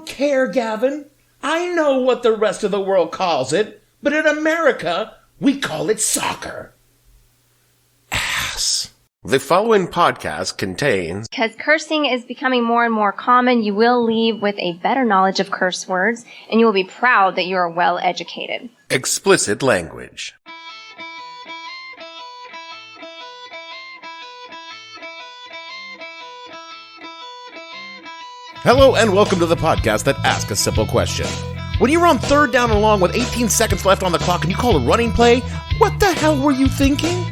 don't care, Gavin. I know what the rest of the world calls it, but in America, we call it soccer. Ass. The following podcast contains... Because cursing is becoming more and more common, you will leave with a better knowledge of curse words, and you will be proud that you are well educated. Explicit language. Hello and welcome to the podcast that asks a simple question. When you're on third down and long with 18 seconds left on the clock and you call a running play, what the hell were you thinking?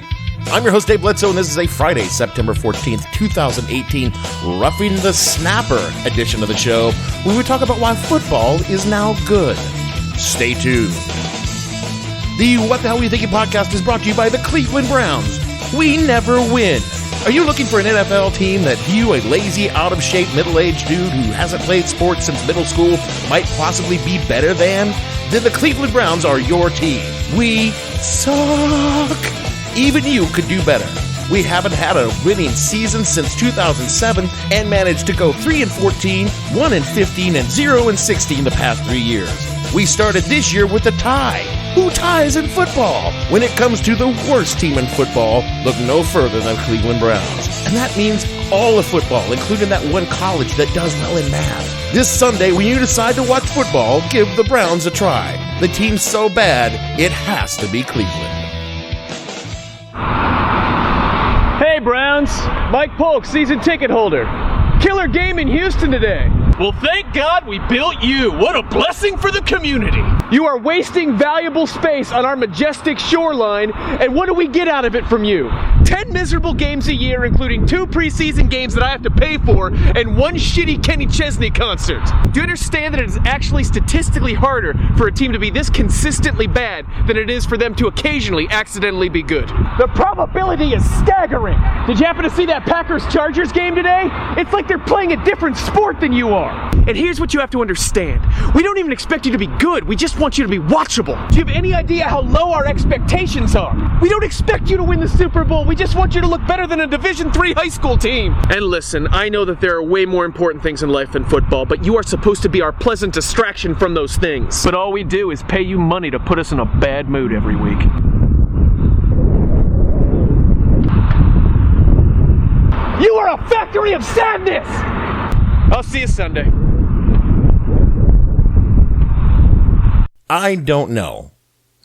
I'm your host Dave Bledsoe and this is a Friday, September 14th, 2018, Roughing the Snapper edition of the show, where we talk about why football is now good. Stay tuned. The What the Hell Were You Thinking podcast is brought to you by the Cleveland Browns. We never win. Are you looking for an NFL team that you, a lazy, out-of-shape, middle-aged dude who hasn't played sports since middle school, might possibly be better than? Then the Cleveland Browns are your team. We suck. Even you could do better. We haven't had a winning season since 2007 and managed to go 3-14, 1-15, and 0-16 the past 3 years. We started this year with a tie. Who ties in football? When it comes to the worst team in football, look no further than Cleveland Browns. And that means all of football, including that one college that does well in math. This Sunday, when you decide to watch football, give the Browns a try. The team's so bad, it has to be Cleveland. Hey Browns, Mike Polk, season ticket holder. Killer game in Houston today. Well, thank God we built you. What a blessing for the community. You are wasting valuable space on our majestic shoreline, and what do we get out of it from you? 10 miserable games a year, including 2 preseason games that I have to pay for, and 1 shitty Kenny Chesney concert. Do you understand that it is actually statistically harder for a team to be this consistently bad than it is for them to occasionally accidentally be good? The probability is staggering. Did you happen to see that Packers-Chargers game today? It's like they're playing a different sport than you are. And here's what you have to understand. We don't even expect you to be good. We just want you to be watchable. Do you have any idea how low our expectations are? We don't expect you to win the Super Bowl. We just want you to look better than a Division III high school team. And listen, I know that there are way more important things in life than football, but you are supposed to be our pleasant distraction from those things. But all we do is pay you money to put us in a bad mood every week. You are a factory of sadness! I'll see you Sunday. I don't know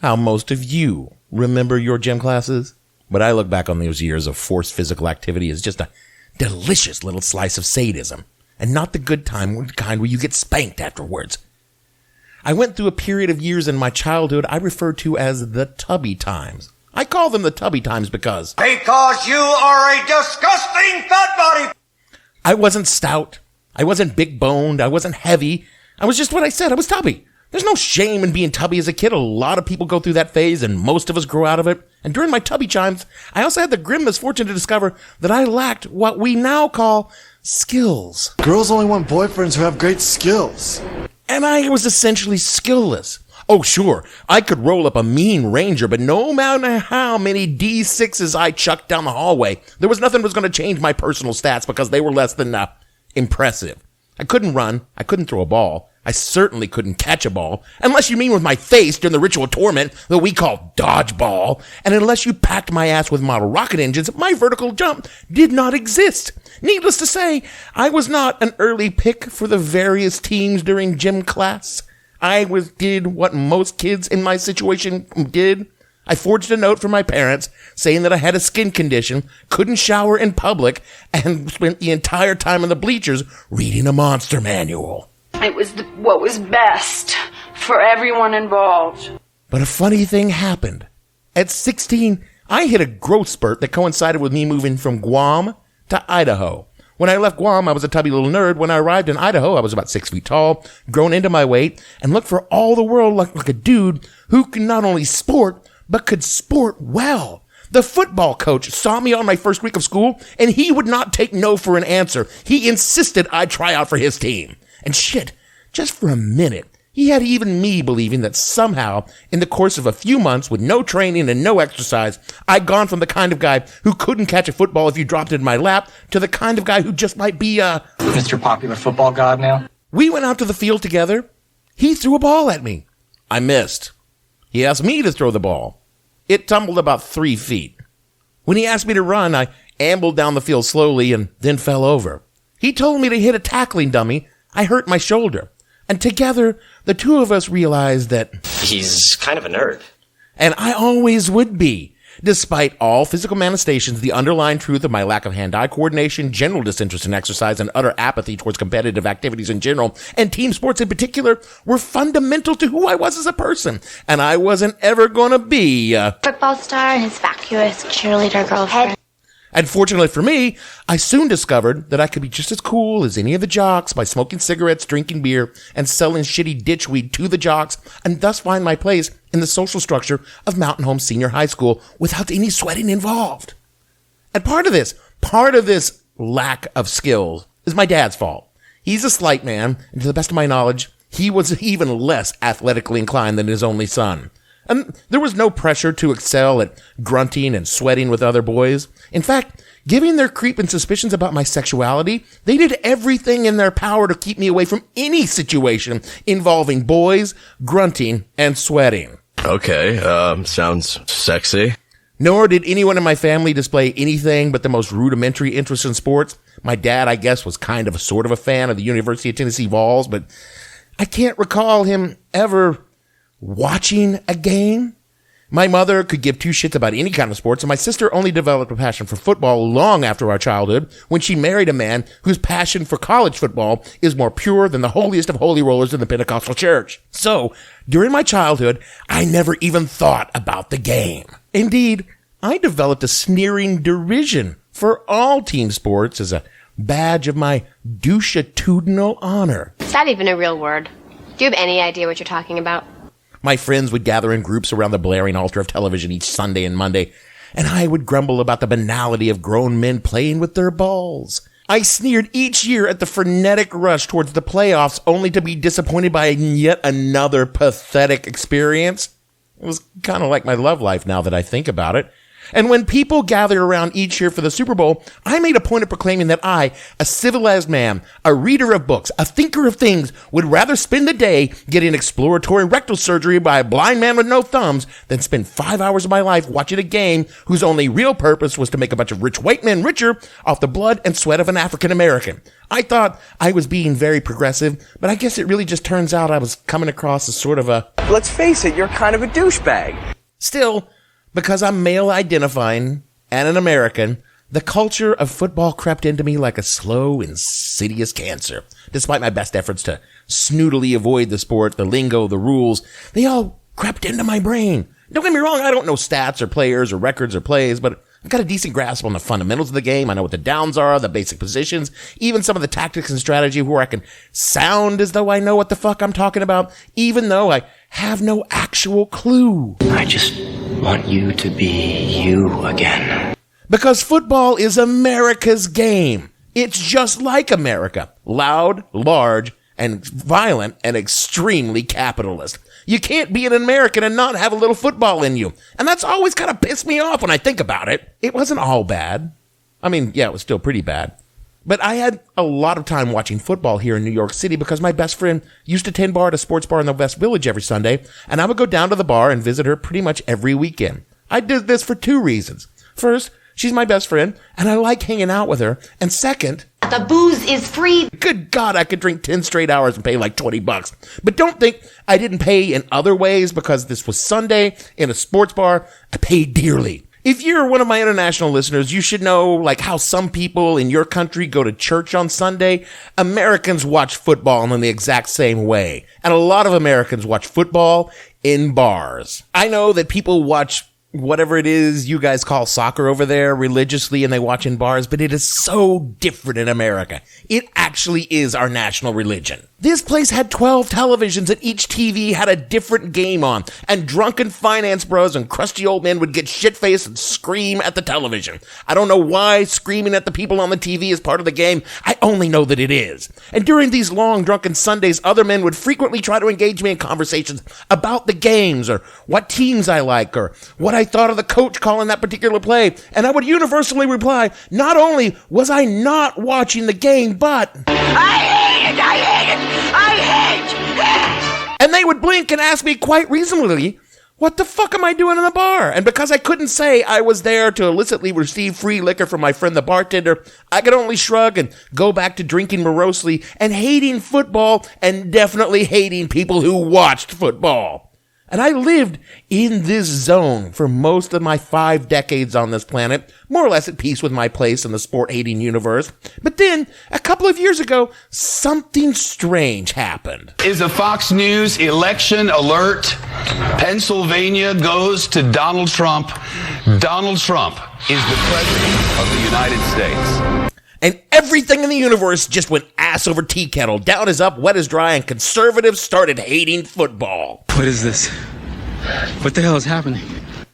how most of you remember your gym classes, but I look back on those years of forced physical activity as just a delicious little slice of sadism, and not the good kind where you get spanked afterwards. I went through a period of years in my childhood I refer to as the tubby times. I call them the tubby times because you are a disgusting fat body! I wasn't stout. I wasn't big-boned. I wasn't heavy. I was just what I said. I was tubby. There's no shame in being tubby as a kid. A lot of people go through that phase, and most of us grow out of it. And during my tubby times, I also had the grim misfortune to discover that I lacked what we now call skills. Girls only want boyfriends who have great skills. And I was essentially skillless. Oh, sure, I could roll up a mean ranger, but no matter how many D6s I chucked down the hallway, there was nothing that was going to change my personal stats because they were less than impressive. I couldn't run. I couldn't throw a ball. I certainly couldn't catch a ball, unless you mean with my face during the ritual torment that we call dodgeball, and unless you packed my ass with model rocket engines, my vertical jump did not exist. Needless to say, I was not an early pick for the various teams during gym class. I did what most kids in my situation did. I forged a note from my parents saying that I had a skin condition, couldn't shower in public, and spent the entire time in the bleachers reading a monster manual. It was what was best for everyone involved. But a funny thing happened. At 16, I hit a growth spurt that coincided with me moving from Guam to Idaho. When I left Guam, I was a tubby little nerd. When I arrived in Idaho, I was about 6 feet tall, grown into my weight, and looked for all the world like a dude who could not only sport, but could sport well. The football coach saw me on my first week of school, and he would not take no for an answer. He insisted I try out for his team. And shit, just for a minute, he had even me believing that somehow, in the course of a few months with no training and no exercise, I'd gone from the kind of guy who couldn't catch a football if you dropped it in my lap to the kind of guy who just might be Mr. Popular Football God now? We went out to the field together. He threw a ball at me. I missed. He asked me to throw the ball. It tumbled about 3 feet. When he asked me to run, I ambled down the field slowly and then fell over. He told me to hit a tackling dummy. I hurt my shoulder. And together, the two of us realized that he's kind of a nerd. And I always would be. Despite all physical manifestations, the underlying truth of my lack of hand-eye coordination, general disinterest in exercise, and utter apathy towards competitive activities in general, and team sports in particular, were fundamental to who I was as a person. And I wasn't ever going to be a football star and his vacuous cheerleader girlfriend. And fortunately for me, I soon discovered that I could be just as cool as any of the jocks by smoking cigarettes, drinking beer, and selling shitty ditchweed to the jocks, and thus find my place in the social structure of Mountain Home Senior High School without any sweating involved. And part of this lack of skills is my dad's fault. He's a slight man, and to the best of my knowledge, he was even less athletically inclined than his only son. And there was no pressure to excel at grunting and sweating with other boys. In fact, given their creeping suspicions about my sexuality, they did everything in their power to keep me away from any situation involving boys, grunting, and sweating. Okay, sounds sexy. Nor did anyone in my family display anything but the most rudimentary interest in sports. My dad, I guess, was kind of a sort of a fan of the University of Tennessee Vols, but I can't recall him ever watching a game. My mother could give two shits about any kind of sports, and my sister only developed a passion for football long after our childhood when she married a man whose passion for college football is more pure than the holiest of holy rollers in the Pentecostal church. So, during my childhood, I never even thought about the game. Indeed, I developed a sneering derision for all team sports as a badge of my douchitudinal honor. Is that even a real word? Do you have any idea what you're talking about? My friends would gather in groups around the blaring altar of television each Sunday and Monday, and I would grumble about the banality of grown men playing with their balls. I sneered each year at the frenetic rush towards the playoffs, only to be disappointed by yet another pathetic experience. It was kind of like my love life now that I think about it. And when people gather around each year for the Super Bowl, I made a point of proclaiming that I, a civilized man, a reader of books, a thinker of things, would rather spend the day getting exploratory rectal surgery by a blind man with no thumbs than spend 5 hours of my life watching a game whose only real purpose was to make a bunch of rich white men richer off the blood and sweat of an African American. I thought I was being very progressive, but I guess it really just turns out I was coming across as sort of a... Let's face it, you're kind of a douchebag. Still, because I'm male identifying and an American, the culture of football crept into me like a slow, insidious cancer. Despite my best efforts to snootily avoid the sport, the lingo, the rules, they all crept into my brain. Don't get me wrong, I don't know stats or players or records or plays, but I've got a decent grasp on the fundamentals of the game. I know what the downs are, the basic positions, even some of the tactics and strategy where I can sound as though I know what the fuck I'm talking about, even though I have no actual clue. I just want you to be you again. Because football is America's game. It's just like America. Loud, large, and violent, and extremely capitalist. You can't be an American and not have a little football in you. And that's always kind of pissed me off when I think about it. It wasn't all bad. I mean, yeah, it was still pretty bad. But I had a lot of time watching football here in New York City because my best friend used to tend bar at a sports bar in the West Village every Sunday, and I would go down to the bar and visit her pretty much every weekend. I did this for two reasons. First, she's my best friend, and I like hanging out with her. And second, the booze is free. Good God, I could drink 10 straight hours and pay like $20. But don't think I didn't pay in other ways because this was Sunday in a sports bar. I paid dearly. If you're one of my international listeners, you should know like how some people in your country go to church on Sunday. Americans watch football in the exact same way. And a lot of Americans watch football in bars. I know that people watch whatever it is you guys call soccer over there religiously and they watch in bars, but it is so different in America. It actually is our national religion. This place had 12 televisions and each TV had a different game on, and drunken finance bros and crusty old men would get shit-faced and scream at the television. I don't know why screaming at the people on the TV is part of the game. I only know that it is. And during these long drunken Sundays, other men would frequently try to engage me in conversations about the games or what teams I like or what I thought of the coach calling that particular play, and I would universally reply, not only was I not watching the game, but I hate it! And they would blink and ask me quite reasonably, what the fuck am I doing in the bar? And because I couldn't say I was there to illicitly receive free liquor from my friend the bartender, I could only shrug and go back to drinking morosely and hating football and definitely hating people who watched football. And I lived in this zone for most of my 5 decades on this planet, more or less at peace with my place in the sport-hating universe. But then, a couple of years ago, something strange happened. Is a Fox News election alert. Pennsylvania goes to Donald Trump. Donald Trump is the president of the United States. And everything in the universe just went ass over tea kettle. Down is up, wet is dry, and conservatives started hating football. What is this? What the hell is happening?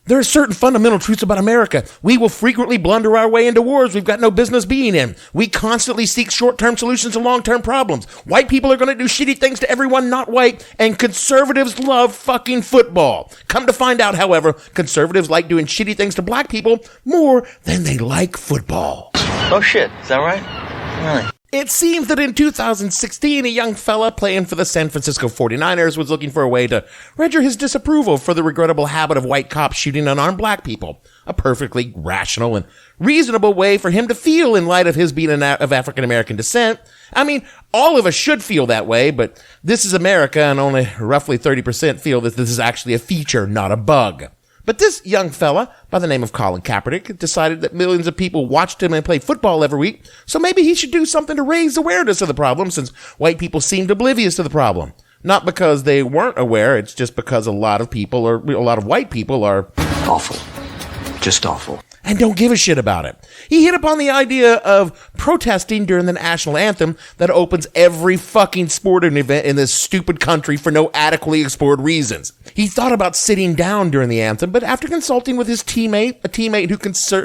There are certain fundamental truths about America. We will frequently blunder our way into wars we've got no business being in. We constantly seek short-term solutions to long-term problems. White people are going to do shitty things to everyone not white, and conservatives love fucking football. Come to find out, however, conservatives like doing shitty things to black people more than they like football. Oh shit, is that right? Really? It seems that in 2016, a young fella playing for the San Francisco 49ers was looking for a way to register his disapproval for the regrettable habit of white cops shooting unarmed black people. A perfectly rational and reasonable way for him to feel in light of his being of African-American descent. I mean, all of us should feel that way, but this is America, and only roughly 30% feel that this is actually a feature, not a bug. But this young fella, by the name of Colin Kaepernick, decided that millions of people watched him and play football every week, so maybe he should do something to raise awareness of the problem, since white people seemed oblivious to the problem. Not because they weren't aware, it's just because a lot of white people are awful. Just awful. And don't give a shit about it. He hit upon the idea of protesting during the national anthem that opens every fucking sporting event in this stupid country for no adequately explored reasons. He thought about sitting down during the anthem, but after consulting with his teammate, a teammate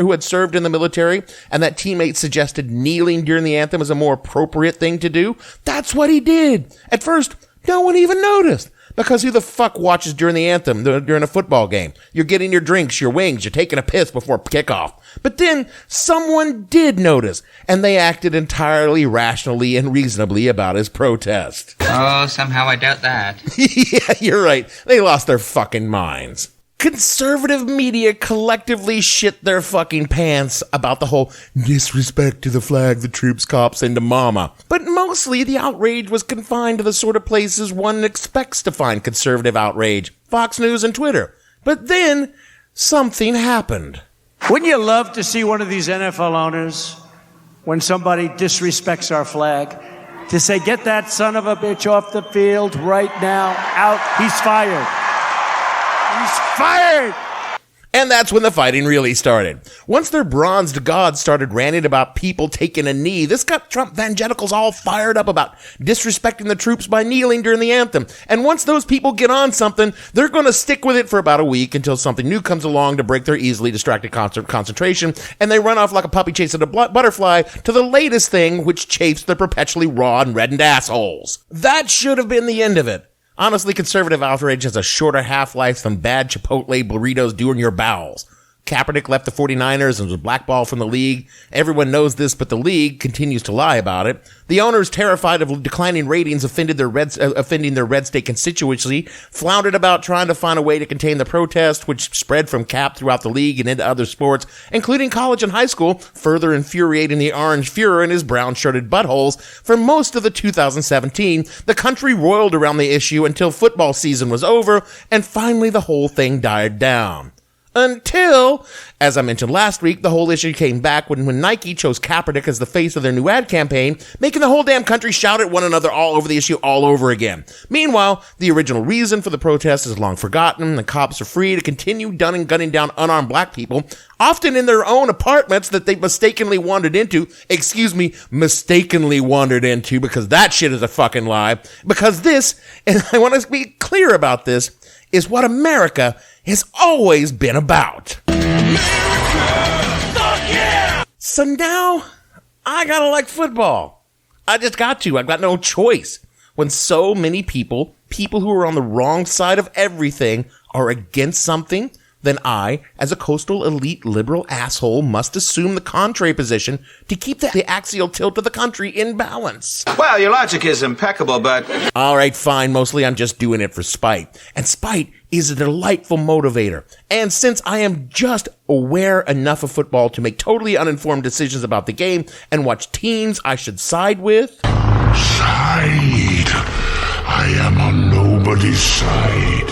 who had served in the military, and that teammate suggested kneeling during the anthem as a more appropriate thing to do, that's what he did. At first, no one even noticed. Because who the fuck watches during the anthem, during a football game? You're getting your drinks, your wings, you're taking a piss before kickoff. But then someone did notice, and they acted entirely rationally and reasonably about his protest. Oh, somehow I doubt that. Yeah, you're right. They lost their fucking minds. Conservative media collectively shit their fucking pants about the whole disrespect to the flag, the troops, cops, and to mama. But mostly the outrage was confined to the sort of places one expects to find conservative outrage. Fox News and Twitter. But then, something happened. Wouldn't you love to see one of these NFL owners, when somebody disrespects our flag, to say, get that son of a bitch off the field right now, out, he's fired. He's fired! And that's when the fighting really started. Once their bronzed gods started ranting about people taking a knee, this got Trump evangelicals all fired up about disrespecting the troops by kneeling during the anthem. And once those people get on something, they're going to stick with it for about a week until something new comes along to break their easily distracted concentration, and they run off like a puppy chasing a butterfly to the latest thing, which chafes their perpetually raw and reddened assholes. That should have been the end of it. Honestly, conservative outrage has a shorter half-life than bad Chipotle burritos do in your bowels. Kaepernick left the 49ers and was blackballed from the league. Everyone knows this, but the league continues to lie about it. The owners, terrified of declining ratings, offending their red state constituency, floundered about trying to find a way to contain the protest, which spread from Cap throughout the league and into other sports, including college and high school, further infuriating the orange Fuhrer and his brown-shirted buttholes. For most of the 2017, the country roiled around the issue until football season was over, and finally the whole thing died down. Until, as I mentioned last week, the whole issue came back when Nike chose Kaepernick as the face of their new ad campaign, making the whole damn country shout at one another all over the issue all over again. Meanwhile, the original reason for the protest is long forgotten. The cops are free to continue gunning down unarmed black people, often in their own apartments that they mistakenly wandered into, because that shit is a fucking lie. Because this, and I want to be clear about this, is what America has always been about. America, fuck yeah! So now, I gotta like football. I just got to. I've got no choice. When so many people who are on the wrong side of everything, are against something, then I, as a coastal elite liberal asshole, must assume the contrary position to keep the axial tilt of the country in balance. Well, your logic is impeccable, but... All right, fine. Mostly I'm just doing it for spite. And spite is a delightful motivator. And since I am just aware enough of football to make totally uninformed decisions about the game and watch teams I should side with... Side. I am on nobody's side.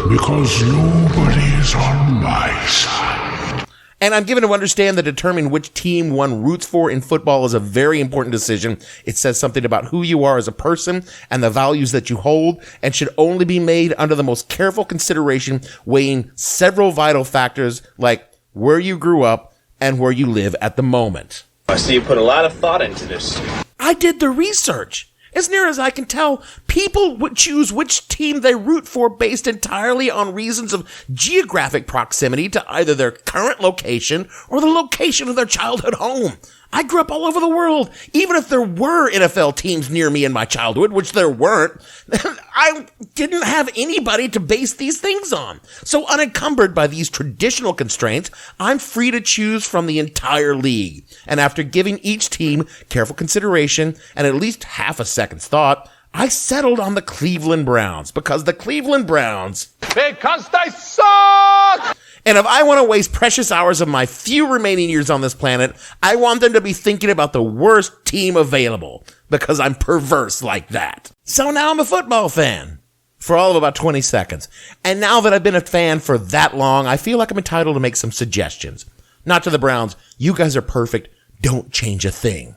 Because nobody is on my side. And I'm given to understand that determining which team one roots for in football is a very important decision. It says something about who you are as a person and the values that you hold, and should only be made under the most careful consideration, weighing several vital factors like where you grew up and where you live at the moment. I see you put a lot of thought into this. I did the research. As near as I can tell, people would choose which team they root for based entirely on reasons of geographic proximity to either their current location or the location of their childhood home. I grew up all over the world. Even if there were NFL teams near me in my childhood, which there weren't, I didn't have anybody to base these things on. So unencumbered by these traditional constraints, I'm free to choose from the entire league. And after giving each team careful consideration and at least half a second's thought, I settled on the Cleveland Browns because the Cleveland Browns... Because they suck! And if I want to waste precious hours of my few remaining years on this planet, I want them to be thinking about the worst team available, because I'm perverse like that. So now I'm a football fan. For all of about 20 seconds. And now that I've been a fan for that long, I feel like I'm entitled to make some suggestions. Not to the Browns. You guys are perfect. Don't change a thing.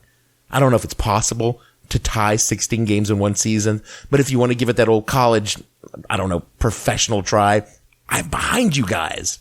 I don't know if it's possible to tie 16 games in one season, but if you want to give it that old college, professional try, I'm behind you guys.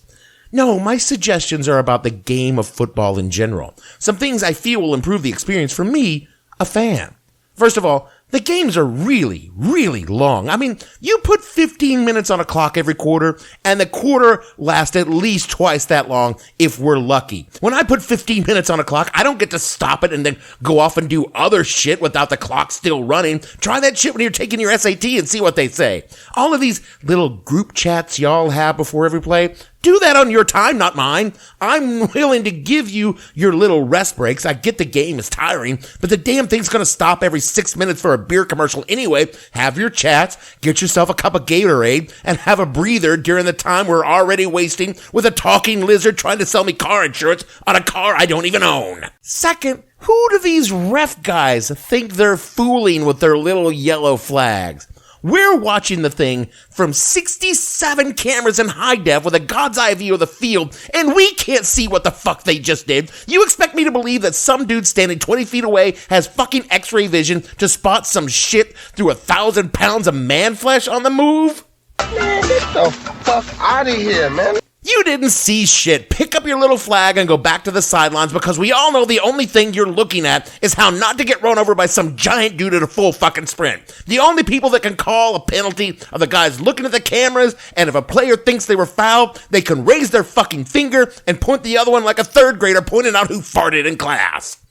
No, my suggestions are about the game of football in general. Some things I feel will improve the experience for me, a fan. First of all, the games are really, really long. I mean, you put 15 minutes on a clock every quarter, and the quarter lasts at least twice that long if we're lucky. When I put 15 minutes on a clock, I don't get to stop it and then go off and do other shit without the clock still running. Try that shit when you're taking your SAT and see what they say. All of these little group chats y'all have before every play, do that on your time, not mine. I'm willing to give you your little rest breaks. I get the game is tiring, but the damn thing's going to stop every 6 minutes for a beer commercial anyway. Have your chats, get yourself a cup of Gatorade, and have a breather during the time we're already wasting with a talking lizard trying to sell me car insurance on a car I don't even own. Second, who do these ref guys think they're fooling with their little yellow flags? We're watching the thing from 67 cameras in high def with a God's eye view of the field, and we can't see what the fuck they just did. You expect me to believe that some dude standing 20 feet away has fucking x-ray vision to spot some shit through 1,000 pounds of man flesh on the move? Man, get the fuck out of here, man. You didn't see shit. Pick up your little flag and go back to the sidelines, because we all know the only thing you're looking at is how not to get run over by some giant dude at a full fucking sprint. The only people that can call a penalty are the guys looking at the cameras, and if a player thinks they were fouled, they can raise their fucking finger and point the other one like a third grader pointing out who farted in class.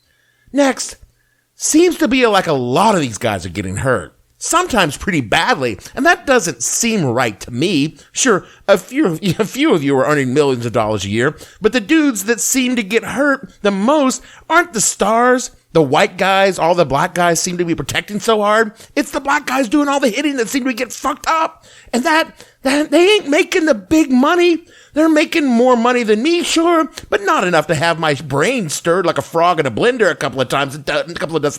Next, seems to be like a lot of these guys are getting hurt. Sometimes pretty badly, and that doesn't seem right to me. Sure, a few of you are earning millions of dollars a year, but the dudes that seem to get hurt the most aren't the stars, the white guys, all the black guys seem to be protecting so hard. It's the black guys doing all the hitting that seem to get fucked up. And that they ain't making the big money. They're making more money than me, sure, but not enough to have my brain stirred like a frog in a blender a couple of dozen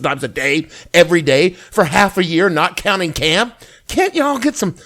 times a day, every day, for half a year, not counting camp. Can't y'all get some,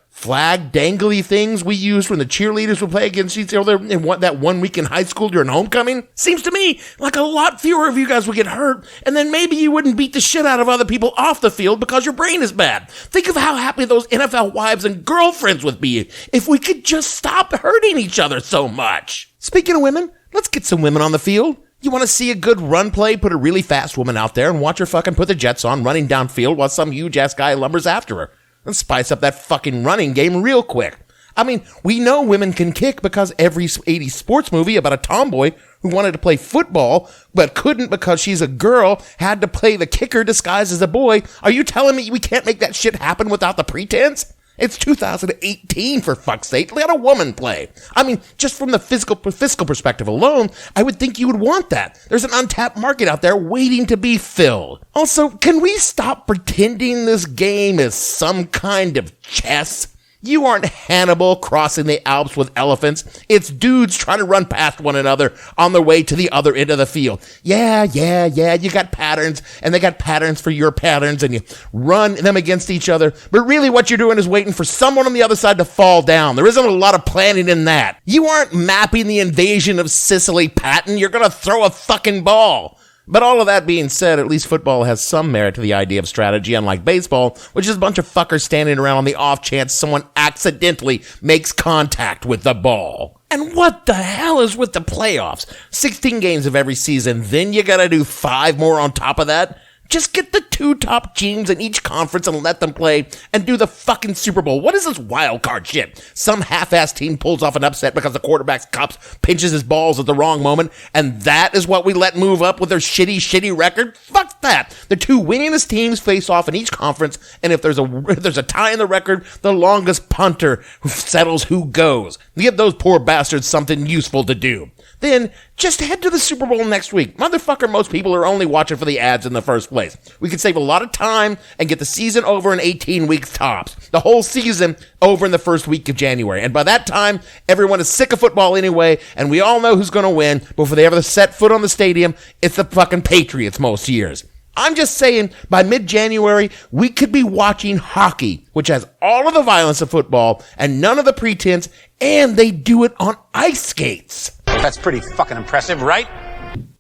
flag dangly things we used when the cheerleaders would play against each other in that 1 week in high school during homecoming? Seems to me like a lot fewer of you guys would get hurt, and then maybe you wouldn't beat the shit out of other people off the field because your brain is bad. Think of how happy those NFL wives and girlfriends would be if we could just stop hurting each other so much. Speaking of women, let's get some women on the field. You want to see a good run play? Put a really fast woman out there and watch her fucking put the jets on running downfield while some huge-ass guy lumbers after her. And spice up that fucking running game real quick. I mean, we know women can kick because every 80s sports movie about a tomboy who wanted to play football but couldn't because she's a girl had to play the kicker disguised as a boy. Are you telling me we can't make that shit happen without the pretense? It's 2018, for fuck's sake. Let a woman play. I mean, just from the fiscal perspective alone, I would think you would want that. There's an untapped market out there waiting to be filled. Also, can we stop pretending this game is some kind of chess? You aren't Hannibal crossing the Alps with elephants. It's dudes trying to run past one another on their way to the other end of the field. Yeah, you got patterns, and they got patterns for your patterns, and you run them against each other. But really what you're doing is waiting for someone on the other side to fall down. There isn't a lot of planning in that. You aren't mapping the invasion of Sicily, Patton. You're gonna throw a fucking ball. But all of that being said, at least football has some merit to the idea of strategy, unlike baseball, which is a bunch of fuckers standing around on the off chance someone accidentally makes contact with the ball. And what the hell is with the playoffs? 16 games of every season, then you gotta do 5 more on top of that? Just get the 2 top teams in each conference and let them play and do the fucking Super Bowl. What is this wild card shit? Some half-ass team pulls off an upset because the quarterback's cups pinches his balls at the wrong moment, and that is what we let move up with their shitty record? Fuck that. The 2 winningest teams face off in each conference, and if there's a tie in the record, the longest punter settles who goes. Give those poor bastards something useful to do. Then just head to the Super Bowl next week. Motherfucker, most people are only watching for the ads in the first place. We could save a lot of time and get the season over in 18 weeks tops. The whole season over in the first week of January. And by that time, everyone is sick of football anyway, and we all know who's going to win. Before they ever set foot on the stadium, it's the fucking Patriots most years. I'm just saying, by mid-January, we could be watching hockey, which has all of the violence of football and none of the pretense, and they do it on ice skates. That's pretty fucking impressive, right?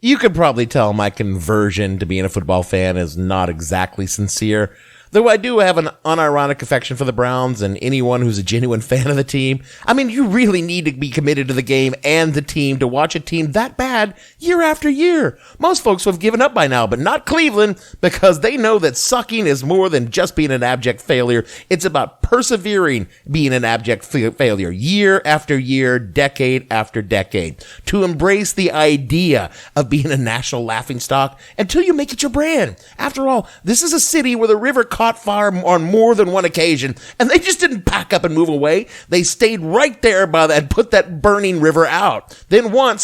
You could probably tell my conversion to being a football fan is not exactly sincere, though I do have an unironic affection for the Browns and anyone who's a genuine fan of the team. I mean, you really need to be committed to the game and the team to watch a team that bad year after year. Most folks have given up by now, but not Cleveland, because they know that sucking is more than just being an abject failure. It's about persevering being an abject failure year after year, decade after decade. To embrace the idea of being a national laughingstock until you make it your brand. After all, this is a city where the river caught fire on more than one occasion, and they just didn't pack up and move away. They stayed right there by that and put that burning river out. Then one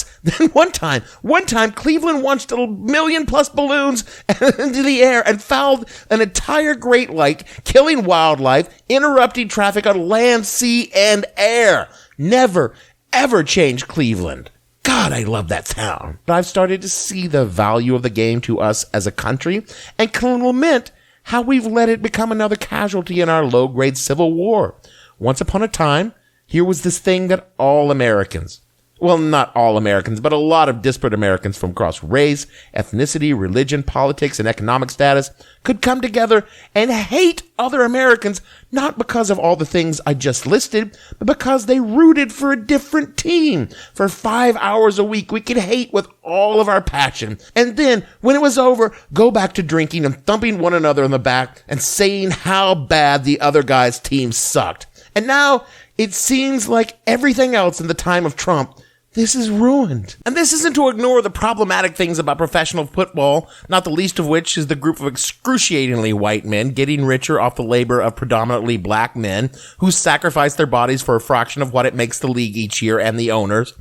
time, Cleveland launched a million+ balloons into the air and fouled an entire Great Lake, killing wildlife, interrupting traffic on land, sea, and air. Never, ever change Cleveland. God, I love that town. But I've started to see the value of the game to us as a country and can lament how we've let it become another casualty in our low-grade civil war. Once upon a time, here was this thing that all Americans, well, not all Americans, but a lot of disparate Americans from across race, ethnicity, religion, politics, and economic status could come together and hate other Americans, not because of all the things I just listed, but because they rooted for a different team. For 5 hours a week, we could hate with all of our passion. And then, when it was over, go back to drinking and thumping one another in the back and saying how bad the other guy's team sucked. And now, it seems like everything else in the time of Trump, this is ruined. And this isn't to ignore the problematic things about professional football, not the least of which is the group of excruciatingly white men getting richer off the labor of predominantly black men who sacrifice their bodies for a fraction of what it makes the league each year and the owners.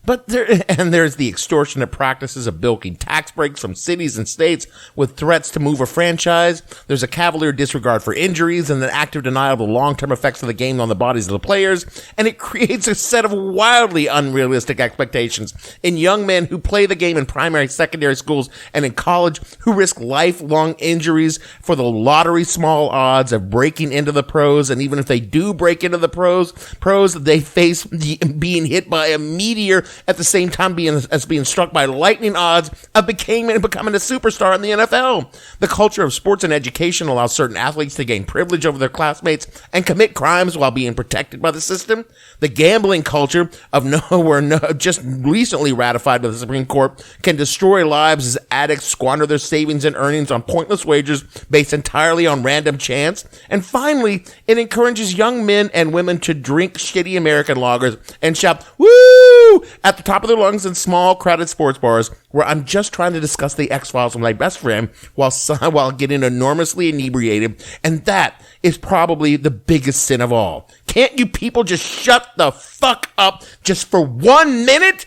But there's the extortionate practices of bilking tax breaks from cities and states with threats to move a franchise. There's a cavalier disregard for injuries and an active denial of the long-term effects of the game on the bodies of the players. And it creates a set of wildly unrealistic expectations in young men who play the game in primary, secondary schools and in college, who risk lifelong injuries for the lottery small odds of breaking into the pros. And even if they do break into the pros, they face being hit by a meteor at the same time being struck by lightning odds of becoming a superstar in the NFL. The culture of sports and education allows certain athletes to gain privilege over their classmates and commit crimes while being protected by the system. The gambling culture of just recently ratified by the Supreme Court can destroy lives as addicts squander their savings and earnings on pointless wagers based entirely on random chance. And finally, it encourages young men and women to drink shitty American lagers and shout, "Woo!" at the top of their lungs in small, crowded sports bars where I'm just trying to discuss the X-Files with my best friend while getting enormously inebriated. And that is probably the biggest sin of all. Can't you people just shut the fuck up just for 1 minute?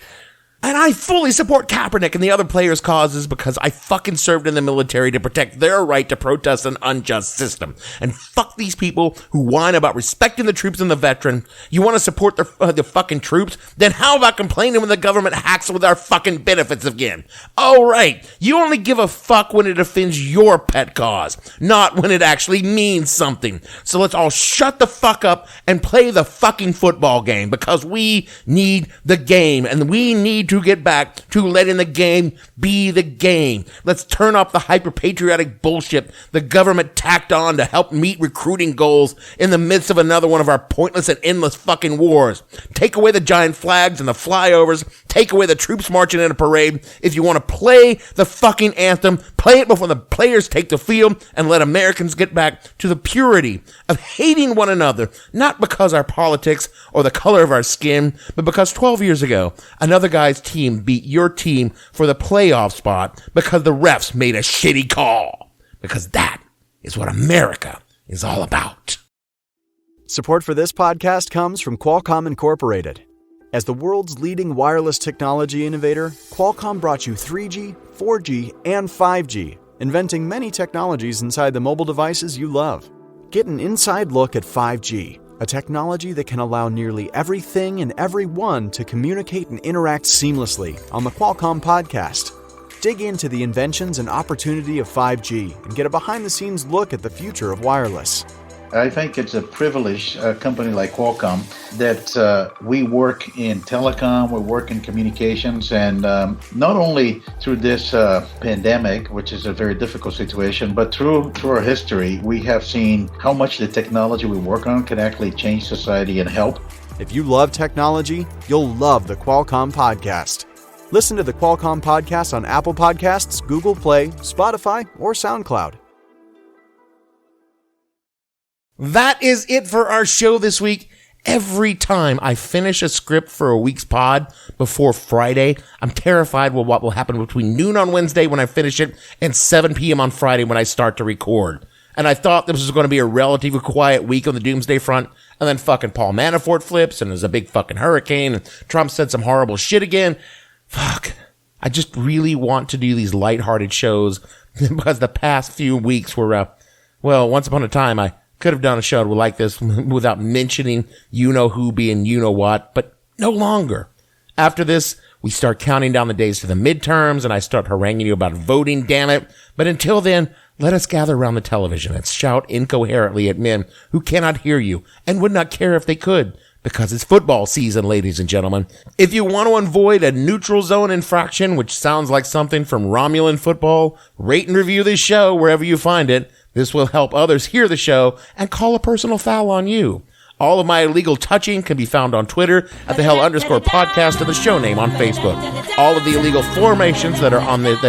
And I fully support Kaepernick and the other players' causes because I fucking served in the military to protect their right to protest an unjust system. And fuck these people who whine about respecting the troops and the veteran. You want to support the fucking troops? Then how about complaining when the government hacks with our fucking benefits again? Oh, right. You only give a fuck when it offends your pet cause, not when it actually means something. So let's all shut the fuck up and play the fucking football game because we need the game and we need to get back to letting the game be the game. Let's turn off the hyper-patriotic bullshit the government tacked on to help meet recruiting goals in the midst of another one of our pointless and endless fucking wars. Take away the giant flags and the flyovers. Take away the troops marching in a parade. If you want to play the fucking anthem, play it before the players take the field and let Americans get back to the purity of hating one another, not because our politics or the color of our skin, but because 12 years ago, another guy's team beat your team for the playoff spot because the refs made a shitty call. Because that is what America is all about. Support for this podcast comes from Qualcomm Incorporated. As the world's leading wireless technology innovator, Qualcomm brought you 3G, 4G, and 5G, inventing many technologies inside the mobile devices you love. Get an inside look at 5G, a technology that can allow nearly everything and everyone to communicate and interact seamlessly on the Qualcomm Podcast. Dig into the inventions and opportunity of 5G and get a behind-the-scenes look at the future of wireless. I think it's a privilege, a company like Qualcomm, that we work in telecom, we work in communications, and not only through this pandemic, which is a very difficult situation, but through our history, we have seen how much the technology we work on can actually change society and help. If you love technology, you'll love the Qualcomm Podcast. Listen to the Qualcomm Podcast on Apple Podcasts, Google Play, Spotify, or SoundCloud. That is it for our show this week. Every time I finish a script for a week's pod before Friday, I'm terrified with what will happen between noon on Wednesday when I finish it and 7 p.m. on Friday when I start to record. And I thought this was going to be a relatively quiet week on the doomsday front, and then fucking Paul Manafort flips, and there's a big fucking hurricane, and Trump said some horrible shit again. Fuck. I just really want to do these lighthearted shows because the past few weeks were, once upon a time, I could have done a show like this without mentioning you-know-who being you-know-what, but no longer. After this, we start counting down the days to the midterms, and I start haranguing you about voting, damn it. But until then, let us gather around the television and shout incoherently at men who cannot hear you and would not care if they could, because it's football season, ladies and gentlemen. If you want to avoid a neutral zone infraction, which sounds like something from Romulan football, rate and review this show wherever you find it. This will help others hear the show and call a personal foul on you. All of my illegal touching can be found on Twitter at @thehell_podcast and the show name on Facebook. All of the illegal formations that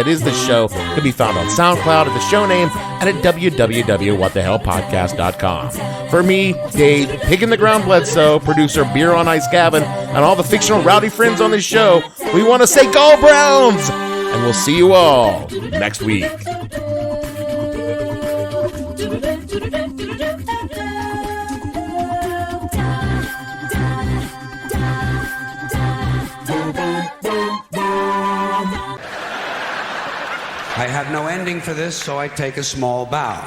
is the show can be found on SoundCloud at the show name and at www.whatthehellpodcast.com. For me, Dave, Pig in the Ground Bledsoe, producer Beer on Ice Gavin, and all the fictional rowdy friends on this show, we want to say Go Browns! And we'll see you all next week. I have no ending for this, so I take a small bow.